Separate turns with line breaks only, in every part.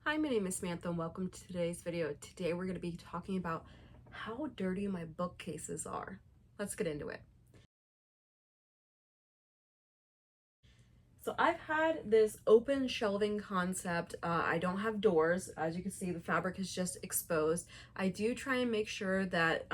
Hi, my name is Samantha and welcome to today's video. Today we're going to be talking about how dirty my bookcases are. Let's get into it. So I've had this open shelving concept. I don't have doors. As you can see, the fabric is just exposed. I do try and make sure that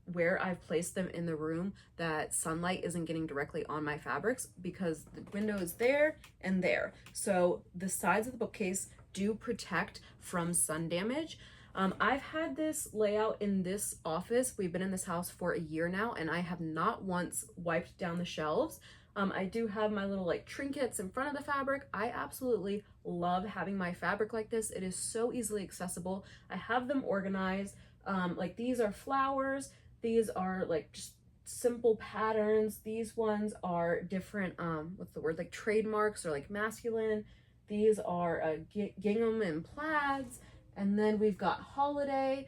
where I've placed them in the room, that sunlight isn't getting directly on my fabrics because the window is there and there. So the sides of the bookcase do protect from sun damage. I've had this layout in this office. We've been in this house for a year now and I have not once wiped down the shelves. I do have my little like trinkets in front of the fabric. I absolutely love having my fabric like this. It is so easily accessible. I have them organized. Like these are flowers. These are like just simple patterns. These ones are different, what's the word, like trademarks or like masculine. These are gingham and plaids. And then we've got holiday.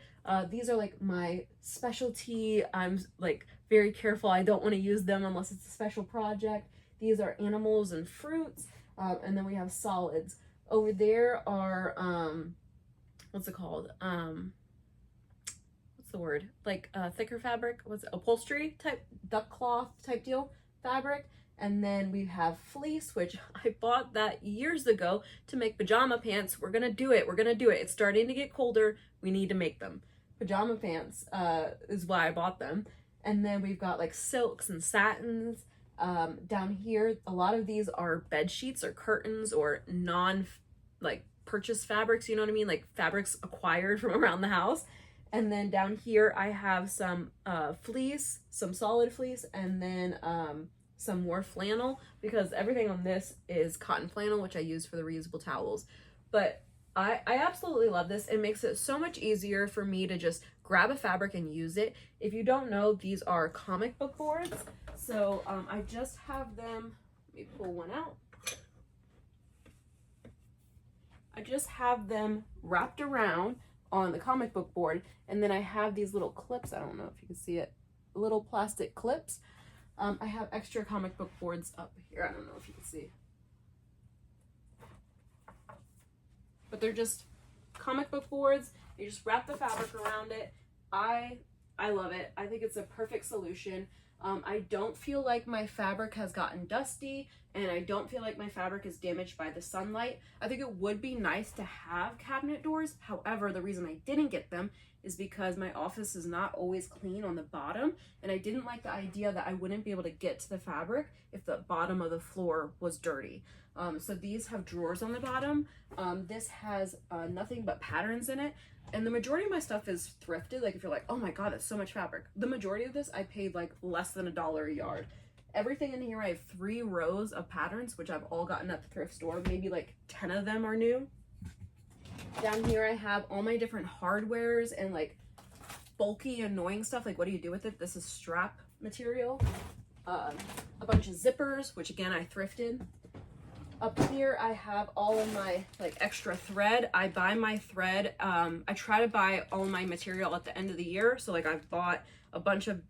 These are like my specialty. I'm like very careful. I don't want to use them unless it's a special project. These are animals and fruits. And then we have solids. Over there are, what's it called? What's the word? Like thicker fabric. What's it? Upholstery type, duck cloth type deal fabric. And then we have fleece, which I bought that years ago to make pajama pants. We're gonna do it. We're gonna do it. It's starting to get colder. We need to make them. Pajama pants is why I bought them. And then we've got like silks and satins. Down here, a lot of these are bed sheets or curtains or like purchase fabrics, you know what I mean? Like fabrics acquired from around the house. And then down here I have some fleece, some solid fleece, and then some more flannel because everything on this is cotton flannel, which I use for the reusable towels. But I absolutely love this. It makes it so much easier for me to just grab a fabric and use it. If you don't know, these are comic book boards. So I just have them, let me pull one out. I just have them wrapped around on the comic book board. And then I have these little clips. I don't know if you can see it, little plastic clips. I have extra comic book boards up here. I don't know if you can see. But they're just comic book boards. You just wrap the fabric around it. I love it. I think it's a perfect solution. I don't feel like my fabric has gotten dusty and I don't feel like my fabric is damaged by the sunlight. I think it would be nice to have cabinet doors. However, the reason I didn't get them is because my office is not always clean on the bottom and I didn't like the idea that I wouldn't be able to get to the fabric if the bottom of the floor was dirty. So these have drawers on the bottom. This has nothing but patterns in it. And the majority of my stuff is thrifted. Like if you're like, oh my God, that's so much fabric. The majority of this I paid like less than $1 a yard. Everything in here, I have 3 rows of patterns, which I've all gotten at the thrift store. Maybe like 10 of them are new. Down here I have all my different hardwares and like bulky, annoying stuff. Like what do you do with it? This is strap material. A bunch of zippers, which again, I thrifted. Up here, I have all of my like extra thread. I buy my thread. I try to buy all my material at the end of the year. So like I've bought a bunch of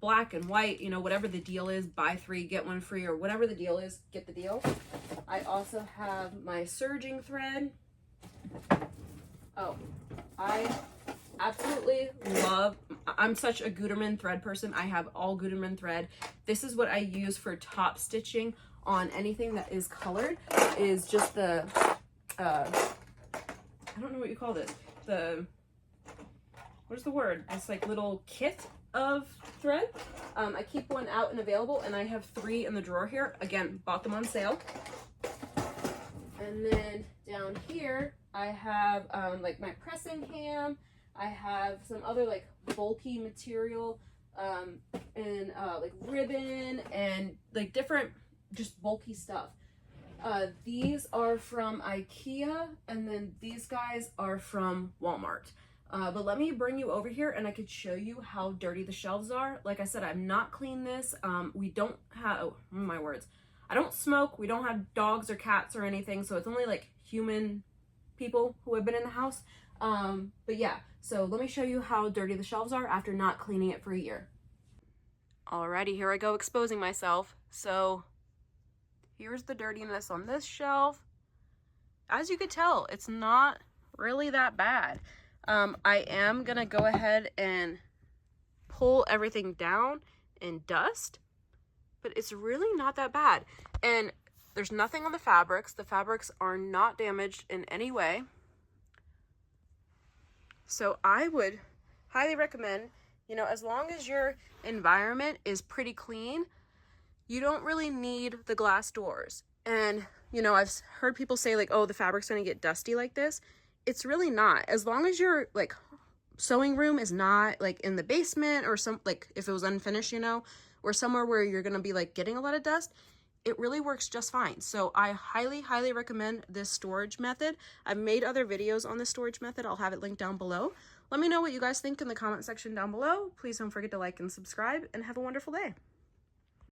black and white, you know, whatever the deal is, buy 3, get 1 free, or whatever the deal is, get the deal. I also have my serging thread. Oh, I absolutely love, I'm such a Gutermann thread person. I have all Gutermann thread. This is what I use for top stitching on anything that is colored, is just the, I don't know what you call this. What's the word? It's like little kit of thread. I keep one out and available and I have 3 in the drawer here. Again, bought them on sale. And then down here, I have like my pressing ham. I have some other like bulky material and like ribbon and like different just bulky stuff. These are from IKEA and then these guys are from Walmart. But let me bring you over here and I could show you how dirty the shelves are. Like I said, I've not cleaned this. We don't have, oh, my words. I don't smoke. We don't have dogs or cats or anything. So it's only like human people who have been in the house. But yeah, so let me show you how dirty the shelves are after not cleaning it for a year. Alrighty, here I go exposing myself. So here's the dirtiness on this shelf. As you could tell, it's not really that bad. I am gonna go ahead and pull everything down and dust, but it's really not that bad. And there's nothing on the fabrics. The fabrics are not damaged in any way. So I would highly recommend, you know, as long as your environment is pretty clean, you don't really need the glass doors. And, you know, I've heard people say like, oh, the fabric's gonna get dusty like this. It's really not. As long as your like sewing room is not like in the basement or some, like if it was unfinished, you know, or somewhere where you're gonna be like getting a lot of dust, it really works just fine. So I highly recommend this storage method. I've made other videos on this storage method. I'll have it linked down below. Let me know what you guys think in the comment section down below. Please don't forget to like and subscribe, and have a wonderful day.